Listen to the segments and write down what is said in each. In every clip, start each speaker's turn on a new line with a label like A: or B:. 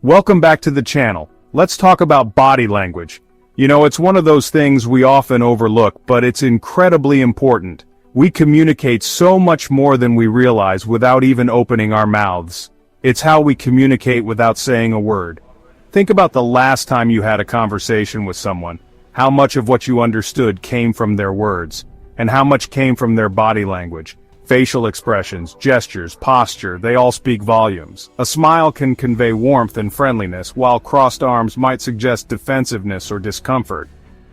A: Welcome back to the channel. Let's talk about body language. You know, it's one of those things we often overlook, but it's incredibly important. We communicate so much more than we realize without even opening our mouths. It's how we communicate without saying a word. Think about the last time you had a conversation with someone. How much of what you understood came from their words, and how much came from their body language. Facial expressions, gestures, posture, they all speak volumes. A smile can convey warmth and friendliness, while crossed arms might suggest defensiveness or discomfort.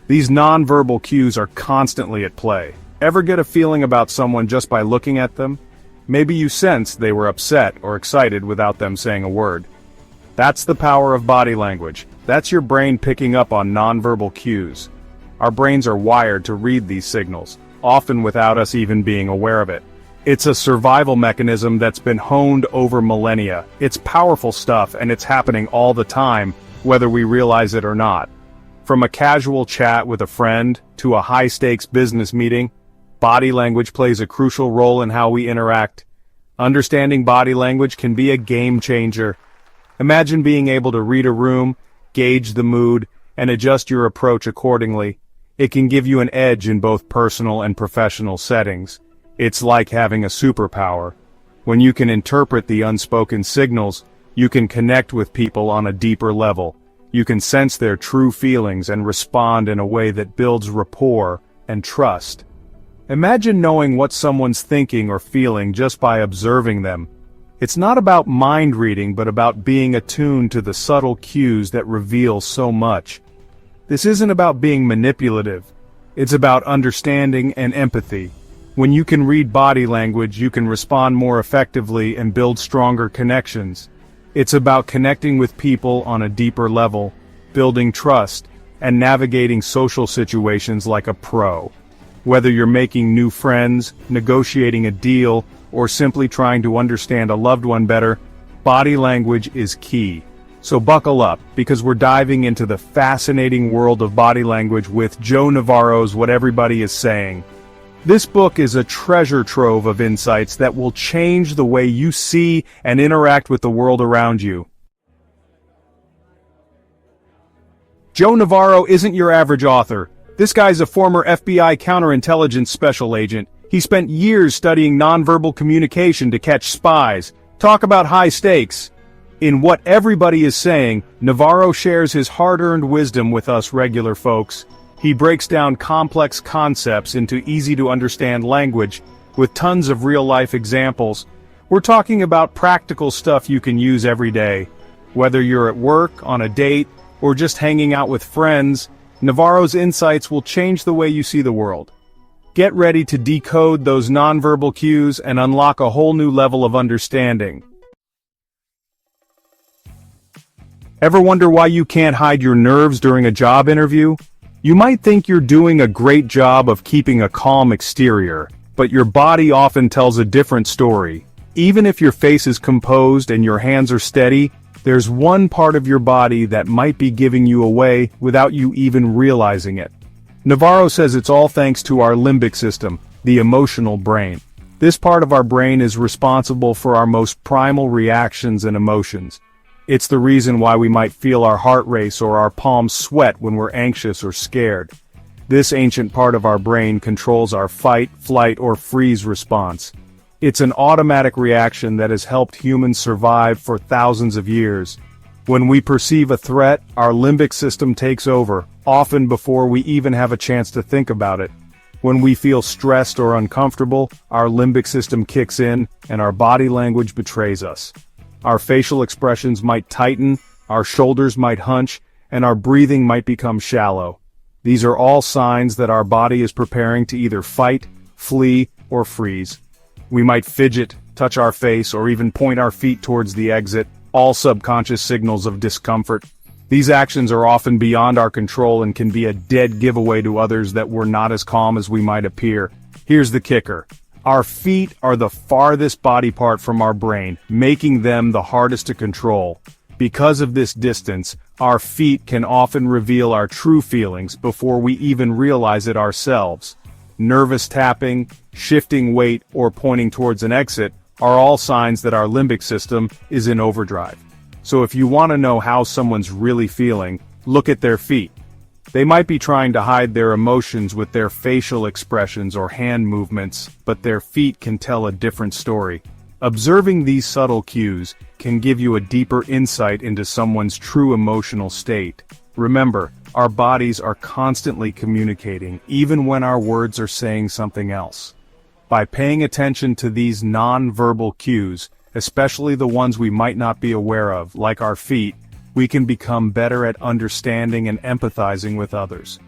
A: These nonverbal cues are constantly at play. Ever get a feeling about someone just by looking at them? Maybe you sensed they were upset or excited without them saying a word. That's the power of body language. That's your brain picking up on nonverbal cues. Our brains are wired to read these signals, often without us even being aware of it. It's a survival mechanism that's been honed over millennia. It's powerful stuff, and it's happening all the time, whether we realize it or not. From a casual chat with a friend to a high-stakes business meeting, body language plays a crucial role in how we interact. Understanding body language can be a game changer. Imagine being able to read a room, gauge the mood, and adjust your approach accordingly. It can give you an edge in both personal and professional settings. It's like having a superpower. When you can interpret the unspoken signals, you can connect with people on a deeper level. You can sense their true feelings and respond in a way that builds rapport and trust. Imagine knowing what someone's thinking or feeling just by observing them. It's not about mind reading, but about being attuned to the subtle cues that reveal so much. This isn't about being manipulative. It's about understanding and empathy. When you can read body language, you can respond more effectively and build stronger connections. It's about connecting with people on a deeper level, building trust, and navigating social situations like a pro. Whether you're making new friends, negotiating a deal, or simply trying to understand a loved one better, body language is key. So buckle up, because we're diving into the fascinating world of body language with Joe Navarro's What Everybody Is Saying. This book is a treasure trove of insights that will change the way you see and interact with the world around you. Joe Navarro isn't your average author. This guy's a former FBI counterintelligence special agent. He spent years studying nonverbal communication to catch spies. Talk about high stakes. In What Everybody Is Saying, Navarro shares his hard-earned wisdom with us regular folks. He breaks down complex concepts into easy-to-understand language, with tons of real-life examples. We're talking about practical stuff you can use every day. Whether you're at work, on a date, or just hanging out with friends, Navarro's insights will change the way you see the world. Get ready to decode those nonverbal cues and unlock a whole new level of understanding. Ever wonder why you can't hide your nerves during a job interview? You might think you're doing a great job of keeping a calm exterior, but your body often tells a different story. Even if your face is composed and your hands are steady, there's one part of your body that might be giving you away without you even realizing it. Navarro says it's all thanks to our limbic system, the emotional brain. This part of our brain is responsible for our most primal reactions and emotions. It's the reason why we might feel our heart race or our palms sweat when we're anxious or scared. This ancient part of our brain controls our fight, flight, or freeze response. It's an automatic reaction that has helped humans survive for thousands of years. When we perceive a threat, our limbic system takes over, often before we even have a chance to think about it. When we feel stressed or uncomfortable, our limbic system kicks in, and our body language betrays us. Our facial expressions might tighten, our shoulders might hunch, and our breathing might become shallow. These are all signs that our body is preparing to either fight, flee, or freeze. We might fidget, touch our face, or even point our feet towards the exit, all subconscious signals of discomfort. These actions are often beyond our control and can be a dead giveaway to others that we're not as calm as we might appear. Here's the kicker. Our feet are the farthest body part from our brain, making them the hardest to control. Because of this distance, our feet can often reveal our true feelings before we even realize it ourselves. Nervous tapping, shifting weight, or pointing towards an exit are all signs that our limbic system is in overdrive. So if you want to know how someone's really feeling, look at their feet. They might be trying to hide their emotions with their facial expressions or hand movements, but their feet can tell a different story. Observing these subtle cues can give you a deeper insight into someone's true emotional state. Remember, our bodies are constantly communicating, even when our words are saying something else. By paying attention to these non-verbal cues, especially the ones we might not be aware of, like our feet, we can become better at understanding and empathizing with others.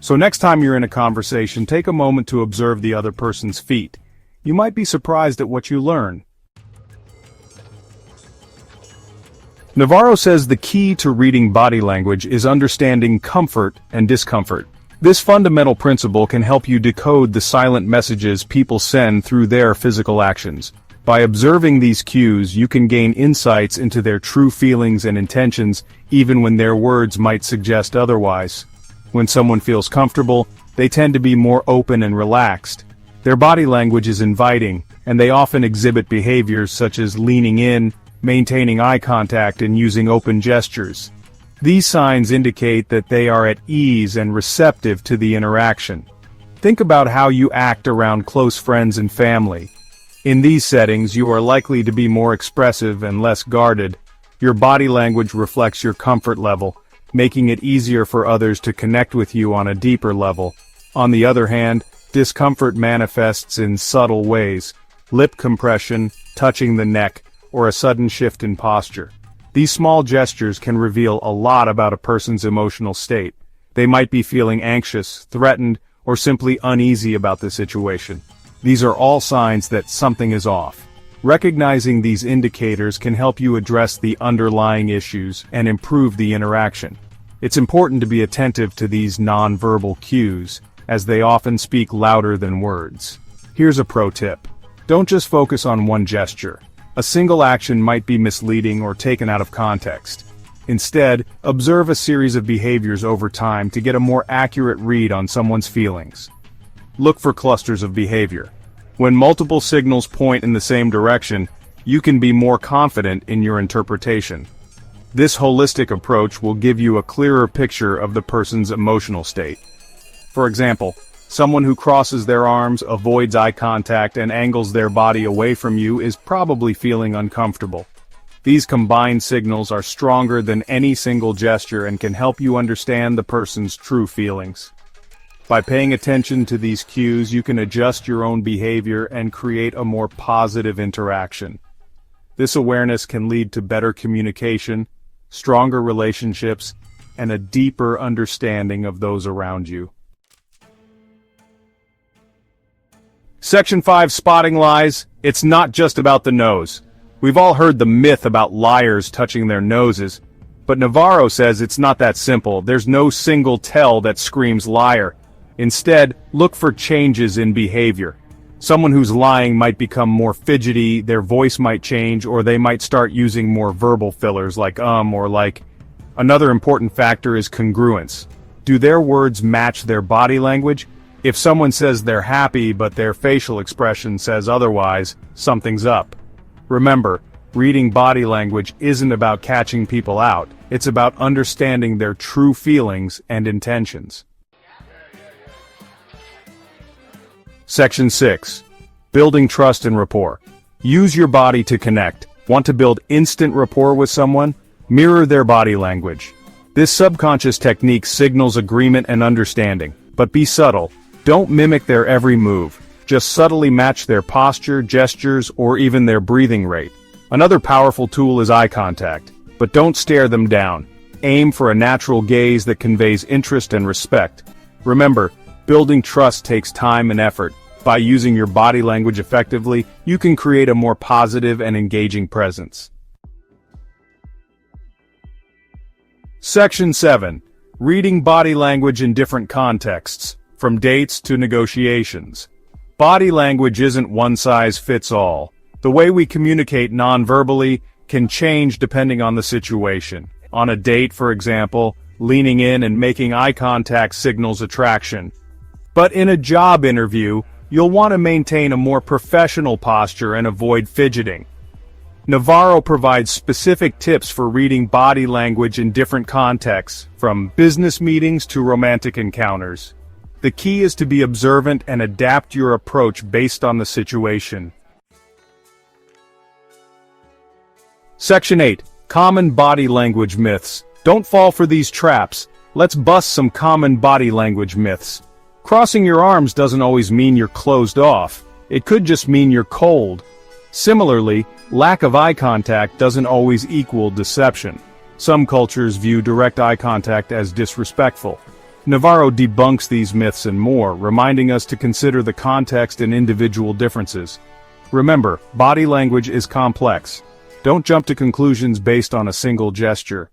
A: So next time you're in a conversation, take a moment to observe the other person's feet. You might be surprised at what you learn. Navarro says the key to reading body language is understanding comfort and discomfort. This fundamental principle can help you decode the silent messages people send through their physical actions. By observing these cues, you can gain insights into their true feelings and intentions, even when their words might suggest otherwise. When someone feels comfortable, they tend to be more open and relaxed. Their body language is inviting, and they often exhibit behaviors such as leaning in, maintaining eye contact, and using open gestures. These signs indicate that they are at ease and receptive to the interaction. Think about how you act around close friends and family. In these settings, you are likely to be more expressive and less guarded. Your body language reflects your comfort level, making it easier for others to connect with you on a deeper level. On the other hand, discomfort manifests in subtle ways: lip compression, touching the neck, or a sudden shift in posture. These small gestures can reveal a lot about a person's emotional state. They might be feeling anxious, threatened, or simply uneasy about the situation. These are all signs that something is off. Recognizing these indicators can help you address the underlying issues and improve the interaction. It's important to be attentive to these nonverbal cues, as they often speak louder than words. Here's a pro tip. Don't just focus on one gesture. A single action might be misleading or taken out of context. Instead, observe a series of behaviors over time to get a more accurate read on someone's feelings. Look for clusters of behavior. When multiple signals point in the same direction, you can be more confident in your interpretation. This holistic approach will give you a clearer picture of the person's emotional state. For example, someone who crosses their arms, avoids eye contact, and angles their body away from you is probably feeling uncomfortable. These combined signals are stronger than any single gesture and can help you understand the person's true feelings. By paying attention to these cues, you can adjust your own behavior and create a more positive interaction. This awareness can lead to better communication, stronger relationships, and a deeper understanding of those around you. Section 5, Spotting Lies. It's not just about the nose. We've all heard the myth about liars touching their noses, but Navarro says it's not that simple. There's no single tell that screams liar. Instead, look for changes in behavior. Someone who's lying might become more fidgety, their voice might change, or they might start using more verbal fillers like or like. Another important factor is congruence. Do their words match their body language? If someone says they're happy but their facial expression says otherwise, something's up. Remember, reading body language isn't about catching people out. It's about understanding their true feelings and intentions. Section 6. Building trust and rapport. Use your body to connect. Want to build instant rapport with someone? Mirror their body language. This subconscious technique signals agreement and understanding, but be subtle. Don't mimic their every move. Just subtly match their posture, gestures, or even their breathing rate. Another powerful tool is eye contact, but don't stare them down. Aim for a natural gaze that conveys interest and respect. Remember, building trust takes time and effort. By using your body language effectively, you can create a more positive and engaging presence. Section 7. Reading body language in different contexts, from dates to negotiations. Body language isn't one size fits all. The way we communicate non-verbally can change depending on the situation. On a date, for example, leaning in and making eye contact signals attraction. But in a job interview, you'll want to maintain a more professional posture and avoid fidgeting. Navarro provides specific tips for reading body language in different contexts, from business meetings to romantic encounters. The key is to be observant and adapt your approach based on the situation. Section 8. Common body language myths. Don't fall for these traps. Let's bust some common body language myths. Crossing your arms doesn't always mean you're closed off. It could just mean you're cold. Similarly, lack of eye contact doesn't always equal deception. Some cultures view direct eye contact as disrespectful. Navarro debunks these myths and more, reminding us to consider the context and individual differences. Remember, body language is complex. Don't jump to conclusions based on a single gesture.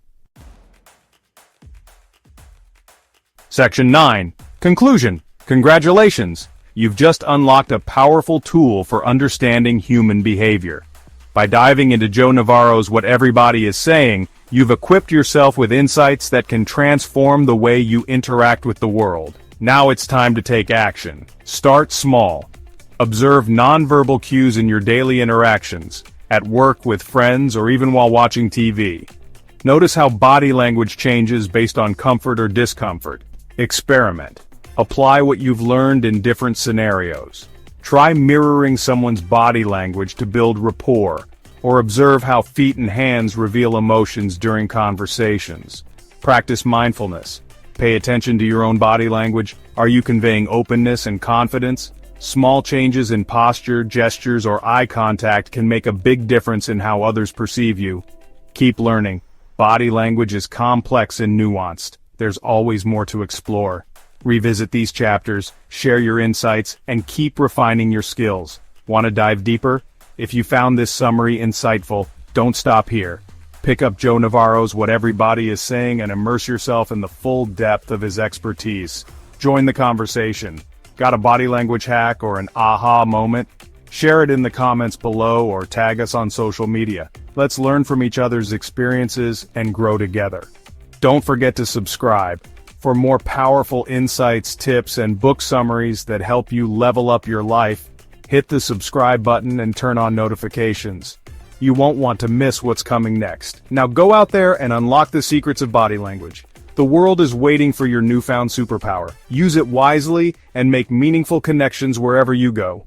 A: Section 9. Conclusion. Congratulations! You've just unlocked a powerful tool for understanding human behavior. By diving into Joe Navarro's What Everybody is Saying, you've equipped yourself with insights that can transform the way you interact with the world. Now it's time to take action. Start small. Observe nonverbal cues in your daily interactions, at work, with friends, or even while watching TV. Notice how body language changes based on comfort or discomfort. Experiment. Apply what you've learned in different scenarios. Try mirroring someone's body language to build rapport, or observe how feet and hands reveal emotions during conversations. Practice mindfulness. Pay attention to your own body language. Are you conveying openness and confidence? Small changes in posture, gestures, or eye contact can make a big difference in how others perceive you. Keep learning. Body language is complex and nuanced. There's always more to explore. Revisit these chapters, share your insights, and keep refining your skills. Want to dive deeper? If you found this summary insightful, don't stop here. Pick up Joe Navarro's What Everybody is Saying and immerse yourself in the full depth of his expertise. Join the conversation. Got a body language hack or an aha moment? Share it in the comments below or tag us on social media. Let's learn from each other's experiences and grow together. Don't forget to subscribe for more powerful insights, tips, and book summaries that help you level up your life. Hit the subscribe button and turn on notifications. You won't want to miss what's coming next. Now go out there and unlock the secrets of body language. The world is waiting for your newfound superpower. Use it wisely and make meaningful connections wherever you go.